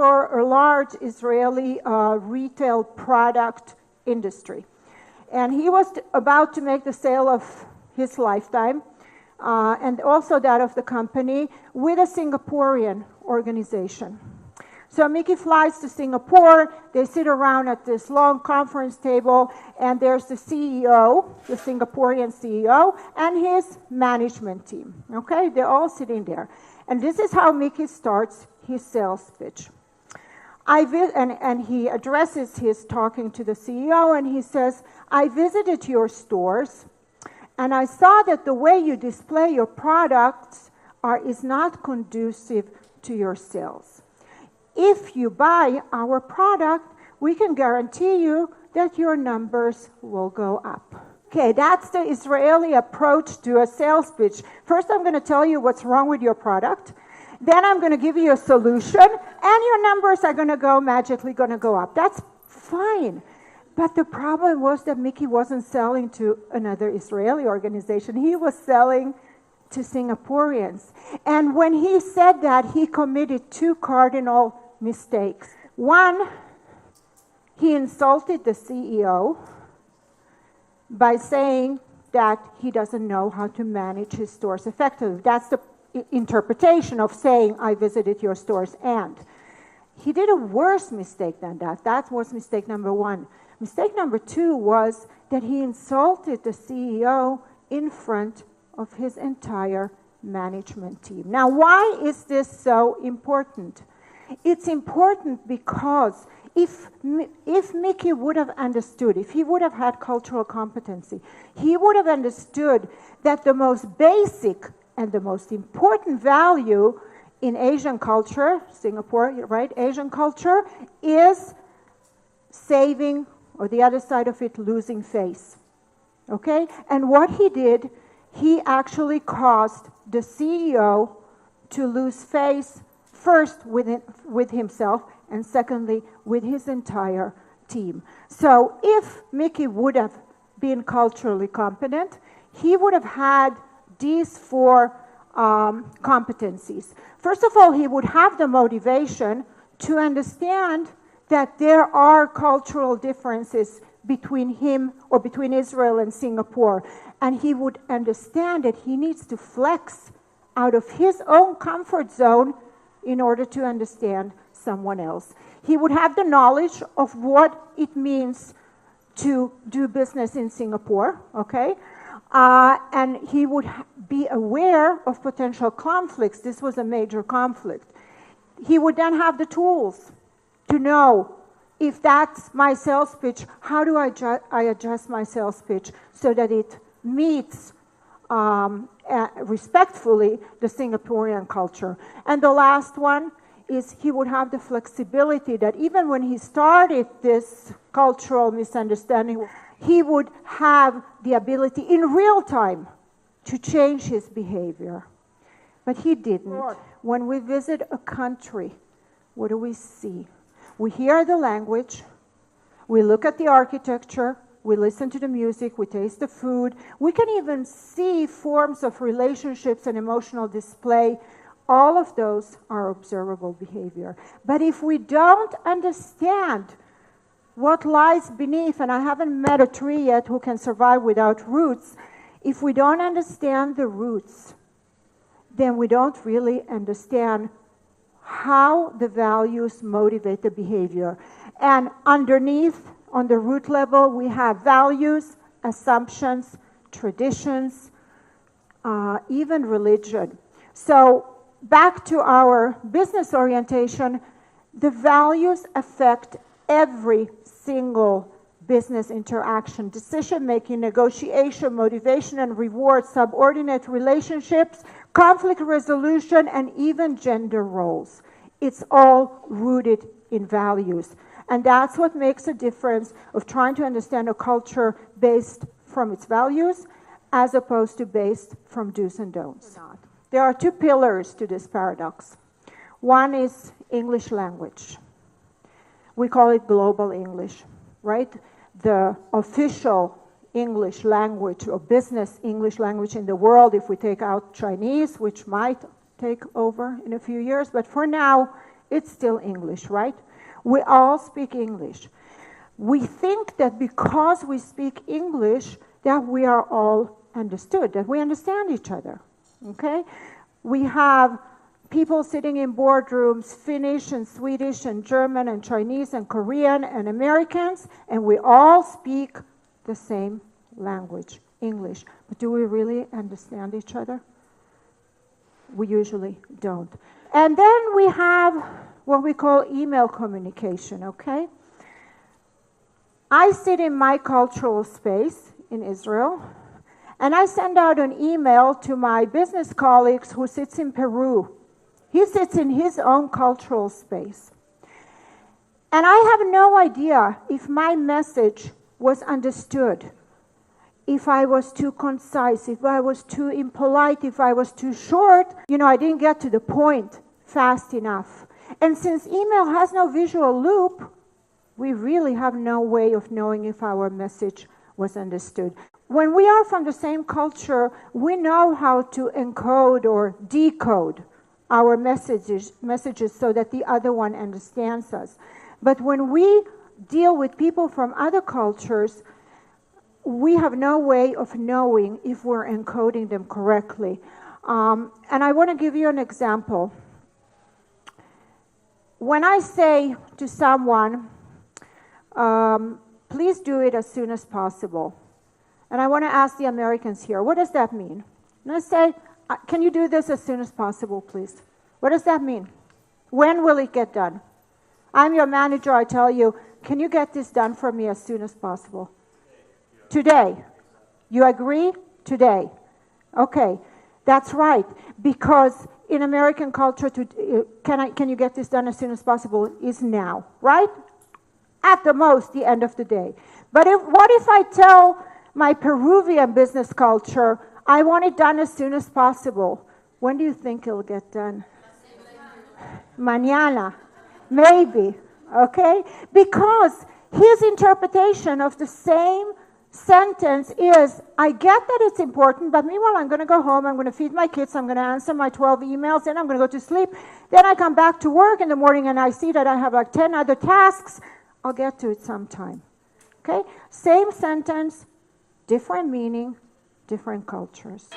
for a large Israeli retail product industry. And he was about to make the sale of his lifetime, and also that of the company, with a Singaporean organization. So Mickey flies to Singapore, they sit around at this long conference table, and there's the CEO, the Singaporean CEO, and his management team, okay? They're all sitting there. And this is how Mickey starts his sales pitch. And he addresses his talking to the CEO, and he says, I visited your stores, and I saw that the way you display your products is not conducive to your sales. If you buy our product, we can guarantee you that your numbers will go up. Okay, that's the Israeli approach to a sales pitch. First, I'm going to tell you what's wrong with your product. Then I'm going to give you a solution, and your numbers are going to go magically going to go up. That's fine. But the problem was that Mickey wasn't selling to another Israeli organization. He was selling to Singaporeans. And when he said that, he committed two cardinal mistakes. One, he insulted the CEO by saying that he doesn't know how to manage his stores effectively. That's the interpretation of saying, I visited your stores. And he did a worse mistake than that. That was mistake number one. Mistake number two was that he insulted the CEO in front of his entire management team. Now, why is this so important? It's important because if Mickey would have understood, if he would have had cultural competency, he would have understood that the most basic and the most important value in Asian culture, Singapore, right, Asian culture, is saving, or the other side of it, losing face. Okay? And what he did, he actually caused the CEO to lose face, first with himself, and secondly, with his entire team. So if Mickey would have been culturally competent, he would have had these four competencies. First of all, he would have the motivation to understand that there are cultural differences between him or between Israel and Singapore. And he would understand that he needs to flex out of his own comfort zone in order to understand someone else. He would have the knowledge of what it means to do business in Singapore, okay? And he would be aware of potential conflicts. This was a major conflict. He would then have the tools to know, if that's my sales pitch, how do I adjust my sales pitch so that it meets respectfully the Singaporean culture. And the last one is he would have the flexibility that even when he started this cultural misunderstanding, he would have the ability in real time to change his behavior. But he didn't. When we visit a country, what do we see? We hear the language, we look at the architecture, we listen to the music, we taste the food. We can even see forms of relationships and emotional display. All of those are observable behavior. But if we don't understand what lies beneath, and I haven't met a tree yet who can survive without roots, if we don't understand the roots, then we don't really understand how the values motivate the behavior. And underneath, on the root level, we have values, assumptions, traditions, even religion. So back to our business orientation, the values affect every single business interaction, decision-making, negotiation, motivation and reward, subordinate relationships, conflict resolution, and even gender roles. It's all rooted in values. And that's what makes a difference of trying to understand a culture based from its values as opposed to based from do's and don'ts. There are two pillars to this paradox. One is English language. We call it global English, right? The official English language or business English language in the world, if we take out Chinese, which might take over in a few years, but for now, it's still English, right? We all speak English. We think that because we speak English, that we are all understood, that we understand each other, okay? We have people sitting in boardrooms, Finnish and Swedish and German and Chinese and Korean and Americans, and we all speak the same language, English. But do we really understand each other? We usually don't. And then we have what we call email communication, okay? I sit in my cultural space in Israel, and I send out an email to my business colleagues who sits in Peru. He sits in his own cultural space. And I have no idea if my message was understood, if I was too concise, if I was too impolite, if I was too short. I didn't get to the point fast enough. And since email has no visual loop, we really have no way of knowing if our message was understood. When we are from the same culture, we know how to encode or decode our messages so that the other one understands us. But when we deal with people from other cultures, we have no way of knowing if we're encoding them correctly. And I want to give you an example. When I say to someone, please do it as soon as possible, and I want to ask the Americans here, what does that mean? And I say, can you do this as soon as possible, please? What does that mean? When will it get done? I'm your manager, I tell you, can you get this done for me as soon as possible? Today. You agree? Today. Okay, that's right. Because in American culture, can you get this done as soon as possible is now, right? At the most, the end of the day. But what if I tell my Peruvian business culture, I want it done as soon as possible? When do you think it'll get done? Mañana. Maybe. Okay? Because his interpretation of the same sentence is, I get that it's important, but meanwhile I'm going to go home, I'm going to feed my kids, I'm going to answer my 12 emails, then I'm going to go to sleep. Then I come back to work in the morning and I see that I have like 10 other tasks. I'll get to it sometime. Okay? Same sentence, different meaning, different cultures.